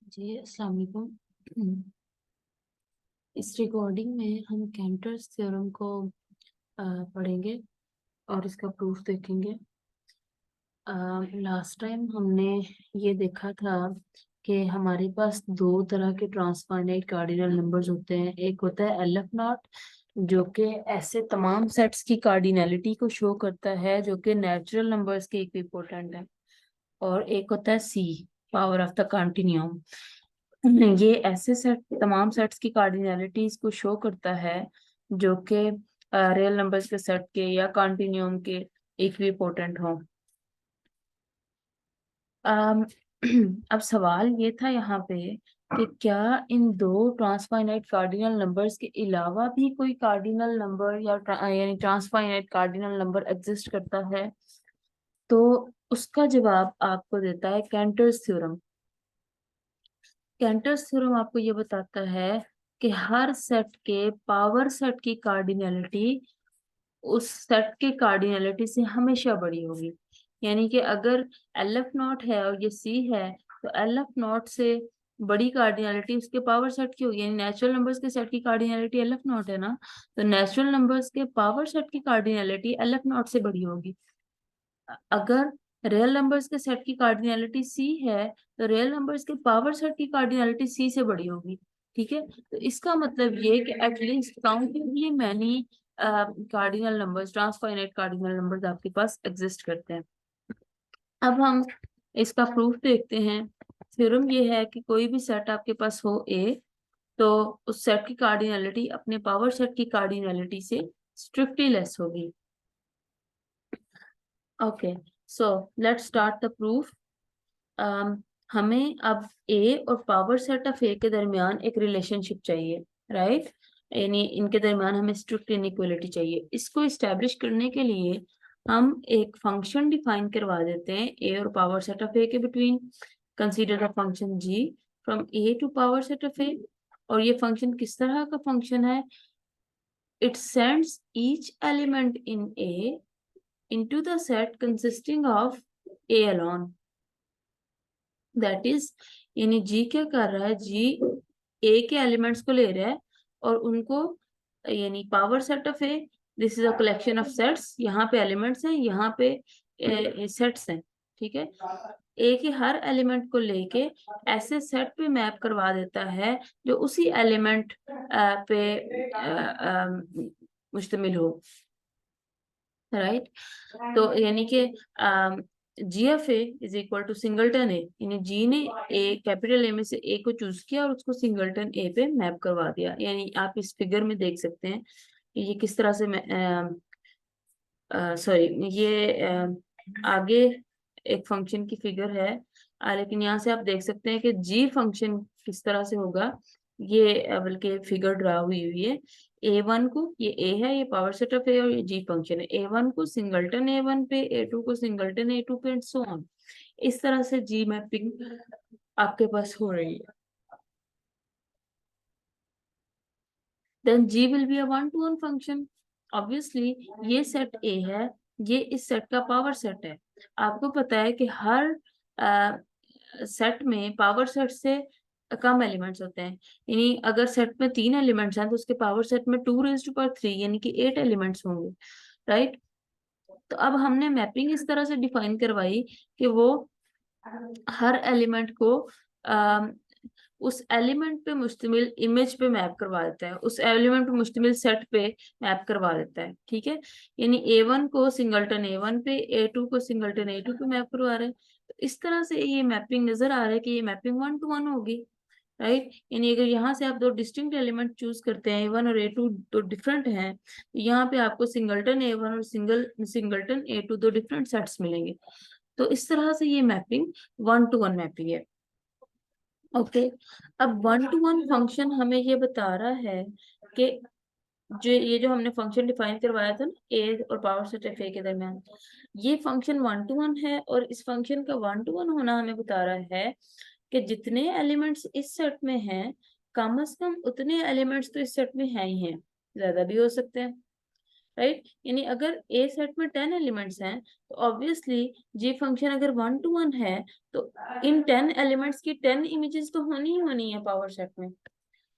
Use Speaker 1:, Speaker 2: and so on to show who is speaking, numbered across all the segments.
Speaker 1: जी अस्सलाम वालेकुम। इस रिकॉर्डिंग में हम कैंटर्स थ्योरम को पढ़ेंगे और इसका प्रूफ देखेंगे। लास्ट टाइम हमने ये देखा था कि हमारे पास दो तरह के ट्रांसफाइनाइट कार्डिनल नंबर्स होते हैं। एक होता है एल एफ नॉट, जो कि ऐसे तमाम सेट्स की कार्डिनलिटी को शो करता है जो कि नेचुरल नंबर्स के इक्विपोटेंट है। और एक होता है सी, पावर ऑफ द कंटिन्यूम। ये ऐसे सेट तमाम सेट्स की कार्डिनलिटीज को शो करता है जो कि रियल नंबर्स के सेट के या कॉन्टिन्यूम के इक्विपोटेंट हो। अम, अब सवाल ये था यहाँ पे कि क्या इन दो ट्रांसफाइनाइट कार्डिनल नंबर्स के अलावा भी कोई कार्डिनल नंबर या यानी ट्रांसफाइनाइट कार्डिनल नंबर एग्जिस्ट करता है। तो उसका जवाब आपको देता है कैंटर्स थ्योरम। कैंटर्स थ्योरम आपको ये बताता है कि हर सेट के पावर सेट की कार्डिनलिटी उस सेट के कार्डिनलिटी से हमेशा बड़ी होगी। यानी कि अगर एल एफ नॉट है और ये सी है, तो एल एफ नॉट से बड़ी कार्डिनलिटी उसके पावर सेट की होगी। यानी नेचुरल नंबर्स के सेट की कार्डिनलिटी एल एफ नॉट है ना, तो नेचुरल नंबर्स के पावर सेट की कार्डिनलिटी एल एफ नॉट से बड़ी होगी। अगर रियल नंबर्स के सेट की कार्डिनलिटी सी है, तो रियल नंबर्स के पावर सेट की कार्डिनलिटी सी से बड़ी होगी। ठीक है, तो इसका मतलब ये कि at least countably many cardinal numbers, transfinite cardinal numbers आपके पास एग्जिस्ट करते हैं। अब हम इसका प्रूफ देखते हैं। थ्योरम ये है कि कोई भी सेट आपके पास हो ए, तो उस सेट की कार्डिनलिटी अपने पावर सेट की कार्डिनलिटी से स्ट्रिक्टली लेस होगी। Okay, so let's start the proof. हमें अब ए और पावर सेट ऑफ ए के दरमियान एक रिलेशनशिप चाहिए, राइट। यानी इनके दरमियान हमें स्ट्रिक्ट इनइक्वालिटी चाहिए। इसको इस्टेब्लिश करने के लिए हम एक फंक्शन डिफाइन करवा देते हैं ए और पावर सेट ऑफ ए के between. Consider the function G from A to power set of A. और ये फंक्शन किस तरह का फंक्शन है? It sends each element in A into the set consisting of A alone. That is, यानी G क्या कर रहा है? G A के एलिमेंट्स को ले रहा है और उनको, यानी power set of A, this is a collection of sets. यहाँ पे एलिमेंट्स हैं, यहाँ पे सेट्स हैं। ठीक है, ए के हर एलिमेंट को लेके ऐसे सेट पे मैप करवा देता है जो उसी एलिमेंट पे मुश्तमिल हो, राइट। तो यानी कि G F A is equal to singleton A, यानी जी ने ए, कैपिटल ए में से ए को चूज किया और उसको सिंगलटन ए पे मैप करवा दिया। यानी आप इस फिगर में देख सकते हैं कि ये किस तरह से सॉरी, ये आगे एक फंक्शन की फिगर है, लेकिन यहाँ से आप देख सकते हैं कि जी फंक्शन किस तरह से होगा। ये बल्कि फिगर ड्रा हुई है। ए वन को, ये ए है, ये पावर सेट ऑफ ए, और ये जी फंक्शन है। ए वन को सिंगलटन ए वन पे, ए टू को सिंगलटन ए टू पे, एंड सो ऑन। इस तरह से जी मैपिंग आपके पास हो रही है। Then g will be a one to one function. Obviously ये सेट ए है, ये इस सेट का पावर सेट है। आपको पता है कि हर सेट में पावर सेट से कम एलिमेंट्स होते हैं। यानी अगर सेट में 3 एलिमेंट्स हैं तो उसके पावर सेट में 2 raised to power 3 यानी कि 8 एलिमेंट्स होंगे, राइट। तो अब हमने मैपिंग इस तरह से डिफाइन करवाई कि वो हर एलिमेंट को उस एलिमेंट पे मुश्तमिल इमेज पे मैप करवा देता है, उस एलिमेंट पे मुश्तमिल सेट पे मैप करवा देता है। ठीक है, यानी ए वन को सिंगलटन ए वन पे, ए टू को सिंगलटन ए टू पे मैप करवा रहे हैं। तो इस तरह से ये मैपिंग नजर आ रहा है कि ये मैपिंग वन टू वन होगी, राइट। यानी अगर यहाँ से आप दो डिस्टिंक्ट एलिमेंट चूज करते हैं, ए वन और ए टू दो डिफरेंट हैं, तो यहाँ पे आपको सिंगलटन ए वन और सिंगलटन ए टू दो डिफरेंट सेट्स मिलेंगे। तो इस तरह से ये mapping one to one mapping है। ओके, अब वन टू वन फंक्शन हमें ये बता रहा है कि जो हमने फंक्शन डिफाइन करवाया था ना ए और पावर सेट ऑफ ए के दरमियान, ये फंक्शन वन टू वन है। और इस फंक्शन का वन टू वन होना हमें बता रहा है कि जितने एलिमेंट्स इस सेट में हैं, कम से कम उतने एलिमेंट्स तो इस सेट में हैं ही हैं, ज्यादा भी हो सकते हैं, राइट। यानी अगर ए सेट में 10 एलिमेंट्स हैं तो ऑब्वियसली जी फंक्शन अगर 1 to 1 है तो इन 10 एलिमेंट्स की 10 इमेजेस तो होनी ही होनी है पावर सेट में,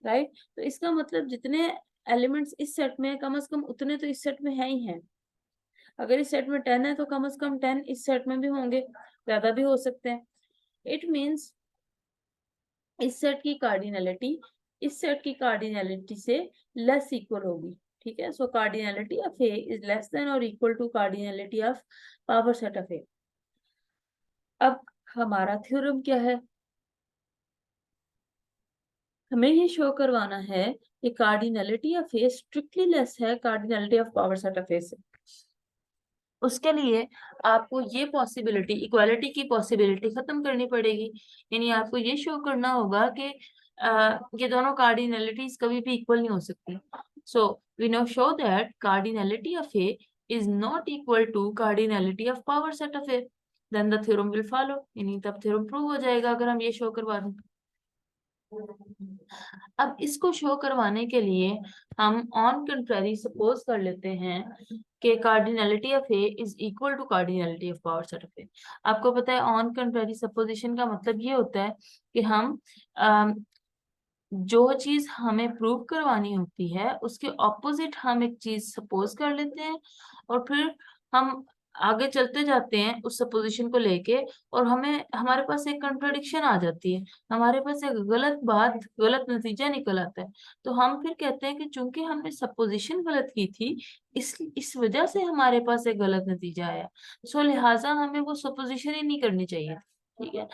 Speaker 1: राइट। तो इसका मतलब जितने एलिमेंट्स इस सेट में है कम से कम उतने तो इस सेट में है ही हैं। अगर इस सेट में 10 है तो कम से कम 10 इस सेट में भी होंगे, ज्यादा भी हो सकते हैं। इट मीन्स इस सेट की कार्डिनलिटी इस सेट की कार्डिनलिटी से लेस इक्वल होगी, ठीक है। So cardinality of A is less than और equal to cardinality of power set of A. अब हमारा थ्योरम क्या है, हमें ये शो करवाना है कि cardinality of A strictly less है cardinality of power set of A से। उसके लिए आपको ये पॉसिबिलिटी, इक्वालिटी की पॉसिबिलिटी खत्म करनी पड़ेगी। यानी आपको ये शो करना होगा कि ये दोनों कार्डिनलिटीज कभी भी इक्वल नहीं हो सकती। So we know show that cardinality of A is not equal to cardinality of power set of A, then the theorem will follow. यानी तब थ्योरम प्रूव हो जाएगा अगर हम ये शो करवा दें। अब इसको शो करवाने के लिए हम ऑन कंट्रारी सपोज कर लेते हैं कि cardinality of A is equal to cardinality of power set of A. आपको पता है ऑन कंट्रारी सपोजिशन का मतलब ये होता है कि हम जो चीज हमें प्रूव करवानी होती है उसके ऑपोजिट हम एक चीज सपोज कर लेते हैं और फिर हम आगे चलते जाते हैं उस सपोजिशन को लेके, और हमें हमारे पास एक कंट्राडिक्शन आ जाती है, हमारे पास एक गलत बात, गलत नतीजा निकल आता है। तो हम फिर कहते हैं कि चूंकि हमने सपोजिशन गलत की थी इस वजह से हमारे पास एक गलत नतीजा आया, सो लिहाजा हमें वो सपोजिशन ही नहीं करनी चाहिए, ठीक है।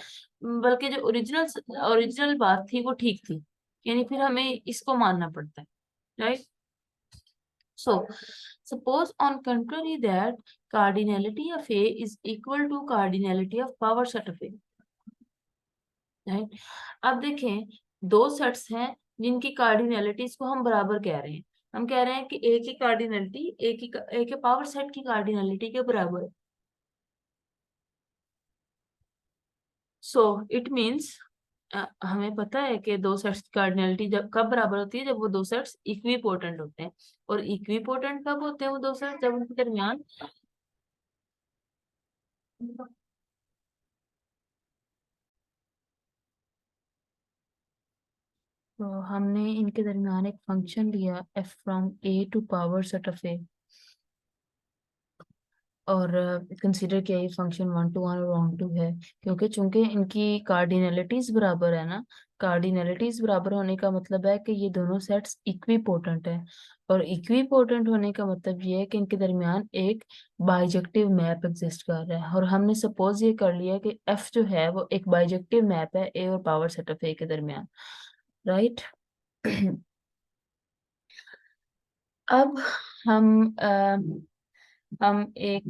Speaker 1: बल्कि जो ओरिजिनल ओरिजिनल बात थी वो ठीक थी, यानी फिर हमें इसको मानना पड़ता है, right. So suppose on contrary that cardinality of A is equal to cardinality of power set of A, right. अब देखें दो सेट्स हैं जिनकी कार्डिनलिटीज को हम बराबर कह रहे हैं। हम कह रहे हैं कि ए की कार्डिनलिटी ए के पावर सेट की कार्डिनलिटी के बराबर है। सो इट मीन्स हमें पता है कि दो सेट्स की कार्डिनलिटी जब कब बराबर होती है, जब वो दो सेट्स इक्विपोटेंट होते हैं। और इक्विपोटेंट कब होते हैं वो दो सेट्स, जब उनके दरमियान तो हमने इनके दरमियान एक फंक्शन लिया f from a to power set of a, और कंसीडर किया ये फंक्शन 1 to 1 और 1 to है, क्योंकि चूंकि इनकी कार्डिनलिटीज बराबर है ना। कार्डिनलिटीज बराबर होने का मतलब है कि ये दोनों सेट्स इक्विपोटेंट है, और इक्विपोटेंट होने का मतलब ये है कि इनके दरमियान एक बाइजेक्टिव मैप एग्जिस्ट कर रहा है। और हमने सपोज ये कर लिया कि f जो है वो एक बाइजेक्टिव मैप है a और पावर सेट ऑफ a के दरमियान, राइट। अब हम एक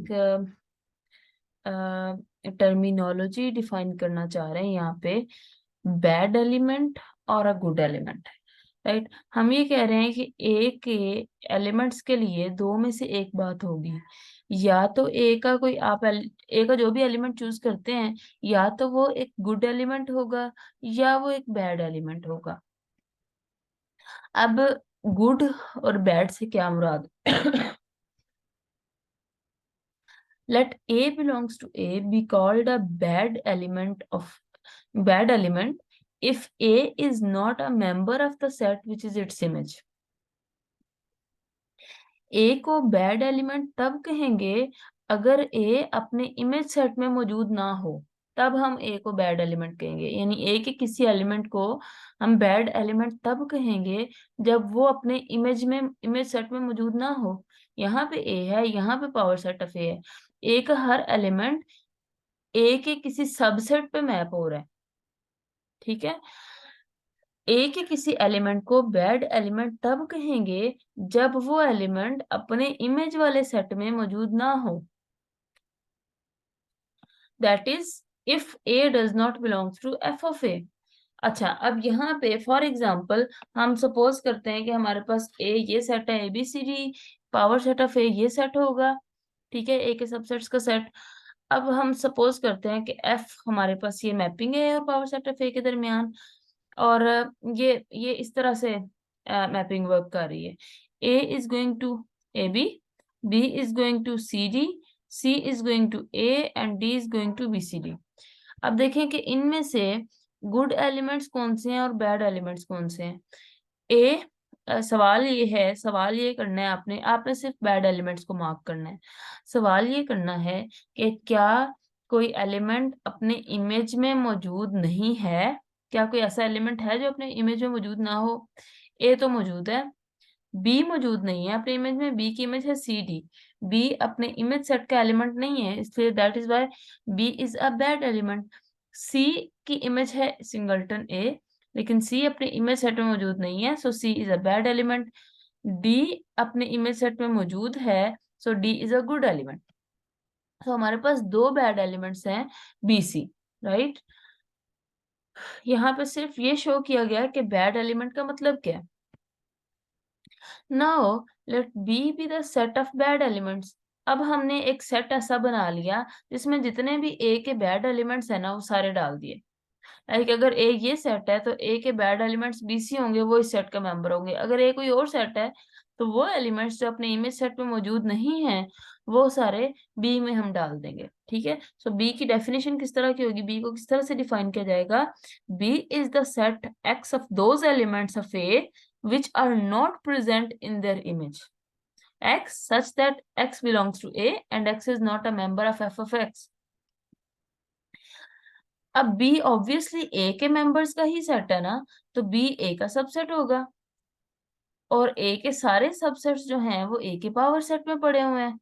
Speaker 1: टर्मिनोलॉजी डिफाइन करना चाह रहे हैं यहाँ पे, बैड एलिमेंट और अ गुड एलिमेंट, राइट। हम ये कह रहे हैं कि ए के एलिमेंट्स के लिए दो में से एक बात होगी, या तो ए का कोई आप ए का जो भी एलिमेंट चूज करते हैं या तो वो एक गुड एलिमेंट होगा या वो एक बैड एलिमेंट होगा। अब गुड और बैड से क्या मुराद let A belongs to A be called a bad element if A is not a member of the set which is its image. A को बैड एलिमेंट तब कहेंगे अगर A अपने इमेज सेट में मौजूद ना हो, तब हम A को बैड एलिमेंट कहेंगे। यानी A के किसी एलिमेंट को हम बैड एलिमेंट तब कहेंगे जब वो अपने इमेज सेट में मौजूद ना हो। यहाँ पे A है, यहाँ पे पावर सेट ऑफ A है, A का हर एलिमेंट ए के किसी सबसेट पे मैप हो रहा है, ठीक है। ए के किसी एलिमेंट को बैड एलिमेंट तब कहेंगे जब वो एलिमेंट अपने इमेज वाले सेट में मौजूद ना हो, that is if A does not belongs to F of A. अच्छा, अब यहाँ पे फॉर एग्जाम्पल हम सपोज करते हैं कि हमारे पास ए ये सेट है ABCD, पावर सेट ऑफ ए ये सेट होगा, ठीक है, ए के सबसेट्स का सेट। अब हम सपोज करते हैं कि एफ हमारे पास ये मैपिंग है और पावर सेट ऑफ ए के दरमियान, और ये इस तरह से मैपिंग वर्क कर रही है। A is going to AB B is going to CD, C is going to A and D is going to BCD। अब देखें कि इनमें से गुड एलिमेंट्स कौन से हैं और बैड एलिमेंट्स कौन से हैं। सवाल ये करना है आपने आपने सिर्फ बैड एलिमेंट्स को मार्क करना है। सवाल ये करना है कि क्या कोई एलिमेंट अपने इमेज में मौजूद नहीं है, क्या कोई ऐसा एलिमेंट है जो अपने इमेज में मौजूद ना हो। ए तो मौजूद है, बी मौजूद नहीं है अपने इमेज में, बी की इमेज है सी डी। बी अपने इमेज सेट का एलिमेंट नहीं है, इसलिए that is why B is a bad element. C की इमेज है सिंगलटन ए, लेकिन सी अपने इमेज सेट में मौजूद नहीं है, so C is a bad element. D अपने इमेज सेट में मौजूद है, so D is a good element. तो हमारे पास दो बैड एलिमेंट्स हैं बी सी, राइट। यहाँ पे सिर्फ ये शो किया गया कि बैड एलिमेंट का मतलब क्या है। Now let B be the set of bad elements। अब हमने एक सेट ऐसा बना लिया जिसमें जितने भी A के बैड एलिमेंट्स है ना वो सारे डाल दिए। लाइक अगर A ये सेट है तो A के बैड एलिमेंट्स BC होंगे, वो इस सेट का मेंबर होंगे। अगर A कोई और सेट है तो वो एलिमेंट्स जो अपने इमेज सेट में मौजूद नहीं है वो सारे B में हम डाल देंगे। ठीक है, सो B की डेफिनेशन किस तरह की होगी, B को किस तरह से डिफाइन किया जाएगा। B is the set X of those elements of A which are not present in their image X such that X belongs to A and X is not a member of F of X। अब B obviously A के members का ही set है ना, तो B A का subset होगा और A के सारे सबसेट्स जो हैं वो A के पावर सेट में पड़े हुए हैं,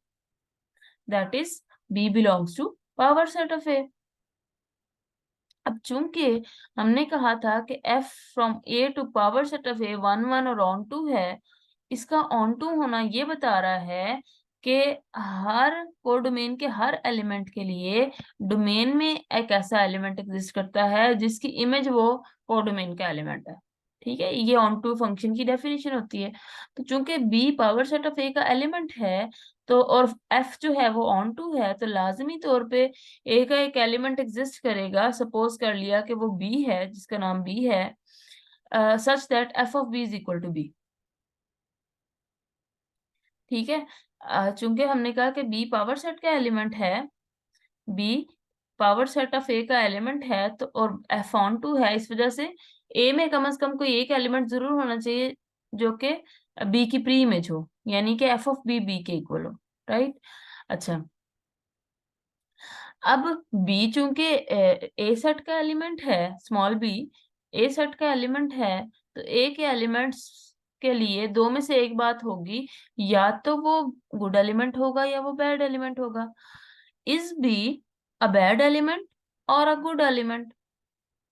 Speaker 1: that is B belongs to power set of A। अब चूंकि हमने कहा था कि F from A to power set of A 1 1 और ऑन टू है, इसका ऑन टू होना ये बता रहा है कि हर कोडोमेन के हर एलिमेंट के लिए डोमेन में एक ऐसा एलिमेंट एग्जिस्ट करता है जिसकी इमेज वो कोडोमेन का एलिमेंट है। ठीक है, ये ऑन टू फंक्शन की डेफिनेशन होती है। तो चूंकि B power set of A का एलिमेंट है तो और एफ जो है वो ऑन टू है, तो लाजमी तौर पे ए का एक एलिमेंट एग्जिस्ट करेगा। सपोज कर लिया कि वो बी है जिसका नाम बी है, such that f of B is equal to B. ठीक है, चूंकि हमने कहा कि बी पावर सेट का एलिमेंट है, B power set of A का एलिमेंट है तो और एफ ऑन टू है, इस वजह से ए में कम से कम कोई एक एलिमेंट जरूर होना चाहिए जो कि बी की प्री इमेज हो, यानी कि एफ ऑफ बी बी के इक्वल हो, राइट। अच्छा, अब बी चूंकि ए सेट का एलिमेंट है, स्मॉल बी ए सेट का एलिमेंट है, तो ए के एलिमेंट्स के लिए दो में से एक बात होगी, या तो वो गुड एलिमेंट होगा या वो बैड एलिमेंट होगा। Is be a bad element और अ गुड एलिमेंट।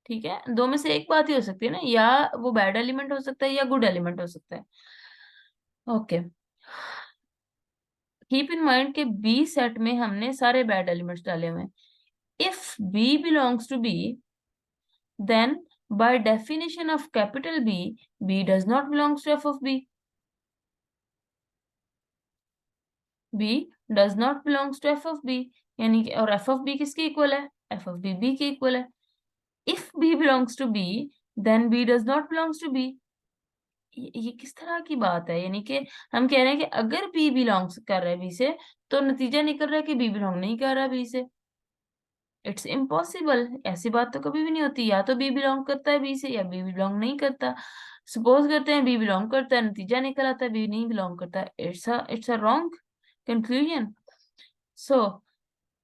Speaker 1: ठीक है, दो में से एक बात ही हो सकती है ना, या वो बैड एलिमेंट हो सकता है या गुड एलिमेंट हो सकता है। ओके, कीप इन माइंड के बी सेट में हमने सारे बैड एलिमेंट्स डाले हुए हैं। If B belongs to B, then by definition of capital B, B does not belongs to F of B। B does not belongs to F of B, यानी कि और F of B किसके equal है, F of B B के equal है। If B belongs to B, then B does not belongs to B। ये किस तरह की बात है, यानी कि हम कह रहे हैं कि अगर B बिलोंग्स कर रहा है B से, तो नतीजा निकल रहा है कि B बिलोंग नहीं कर रहा B से। इट्स इम्पॉसिबल, ऐसी बात तो कभी भी नहीं होती, या तो बी बिलोंग करता है बी से या बी बिलोंग नहीं करता। सपोज करते हैं बी बिलोंग करता है, नतीजा निकल आता है बी नहीं बिलोंग करता। It's a wrong conclusion. So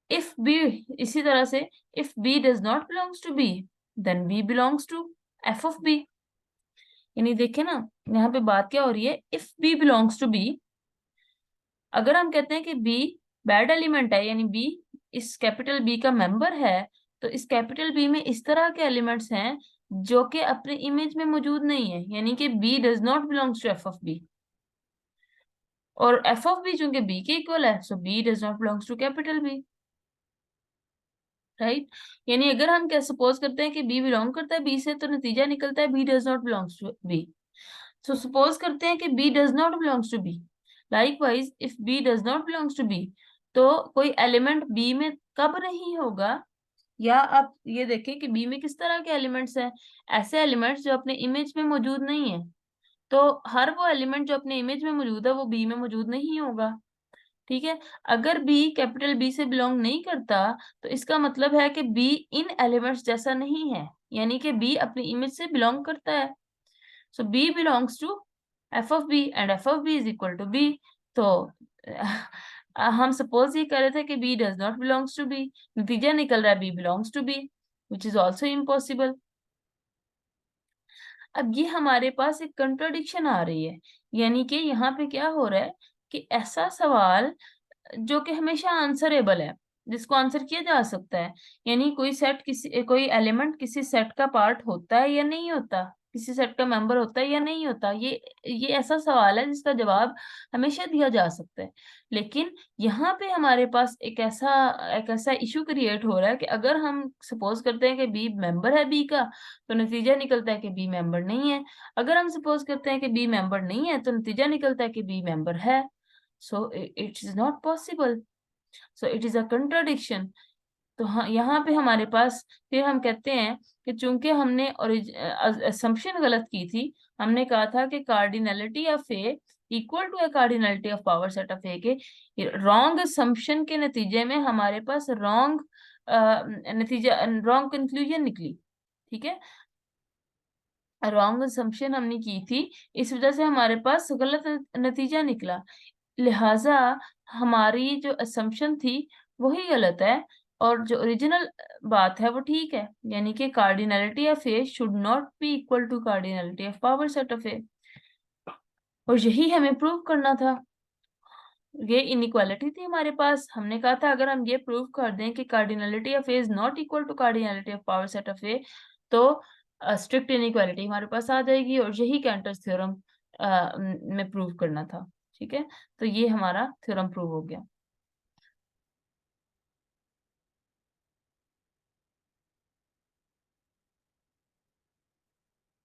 Speaker 1: if B, इसी तरह से if B does not belongs to B, then B belongs to F of B. यानी देखे ना, यहाँ पे बात क्या हो रही है, if B belongs to B, अगर हम कहते हैं कि बी बैड एलिमेंट है, यानी बी इस कैपिटल बी का मेंबर है, तो इस कैपिटल बी में इस तरह के एलिमेंट्स हैं जो कि अपने इमेज में मौजूद नहीं है, यानी कि B does not belongs to F of B. और एफ ऑफ बी चूंकि बी के इक्वल है, so B does not belongs to capital B, right. यानी अगर हम क्या सपोज करते हैं कि बी बिलोंग करता है बी से, तो नतीजा निकलता है B does not belongs to B. So suppose करते हैं कि B does not belongs to B, likewise if B does not belongs to B, तो कोई एलिमेंट बी में कब नहीं होगा, या आप ये देखें कि बी में किस तरह के एलिमेंट्स हैं, ऐसे एलिमेंट्स जो अपने इमेज में मौजूद नहीं है। तो हर वो एलिमेंट जो अपने इमेज में मौजूद है वो बी में मौजूद नहीं होगा। ठीक है। अगर बी कैपिटल बी से बिलोंग नहीं करता तो इसका मतलब है कि बी इन एलिमेंट्स जैसा नहीं है, यानी कि बी अपनी इमेज से बिलोंग करता है। So B belongs to F of B and F of B is equal to B. तो हम सपोज ये कर रहे थे कि B does not belongs to B, नतीजा निकल रहा है B belongs to B, which is also impossible. अब ये हमारे पास एक कंट्राडिक्शन आ रही है, यानी कि यहाँ पे क्या हो रहा है कि ऐसा सवाल जो कि हमेशा आंसरेबल है, जिसको आंसर किया जा सकता है, यानी कोई एलिमेंट किसी सेट का पार्ट होता है या नहीं होता, किसी सेट का मेंबर होता है या नहीं होता, ये ऐसा सवाल है जिसका जवाब हमेशा दिया जा सकता है। लेकिन यहाँ पे हमारे पास एक ऐसा इशू क्रिएट हो रहा है कि अगर हम सपोज करते हैं कि बी मेंबर है बी का, तो नतीजा निकलता है कि बी मेंबर नहीं है। अगर हम सपोज करते हैं कि बी मेंबर नहीं है, तो नतीजा निकलता है कि बी मेंबर है। So it is not possible. So it is a contradiction. तो हाँ, यहाँ पे हमारे पास फिर हम कहते हैं कि चूंकि हमने असम्पशन गलत की थी, हमने कहा था कि cardinality of A equal to A cardinality of power set of A के रॉन्ग असम्पशन के नतीजे में हमारे पास रॉन्ग नतीजा रॉन्ग कंक्लूजन निकली। ठीक है, रॉन्ग असम्पशन हमने की थी, इस वजह से हमारे पास गलत नतीजा निकला। लिहाजा हमारी जो असम्पशन थी वही गलत है, और जो ओरिजिनल बात है वो ठीक है, यानी कि cardinality of A should not be equal to cardinality of power set of A, और यही हमें प्रूव करना था। ये इनइक्वालिटी थी हमारे पास, हमने कहा था अगर हम ये प्रूव कर दें कि cardinality of A is not equal to cardinality of power set of A, तो स्ट्रिक्ट इनइक्वालिटी हमारे पास आ जाएगी, और यही कैंटर्स थ्योरम में प्रूव करना था। ठीक है, तो ये हमारा थ्योरम प्रूव हो गया।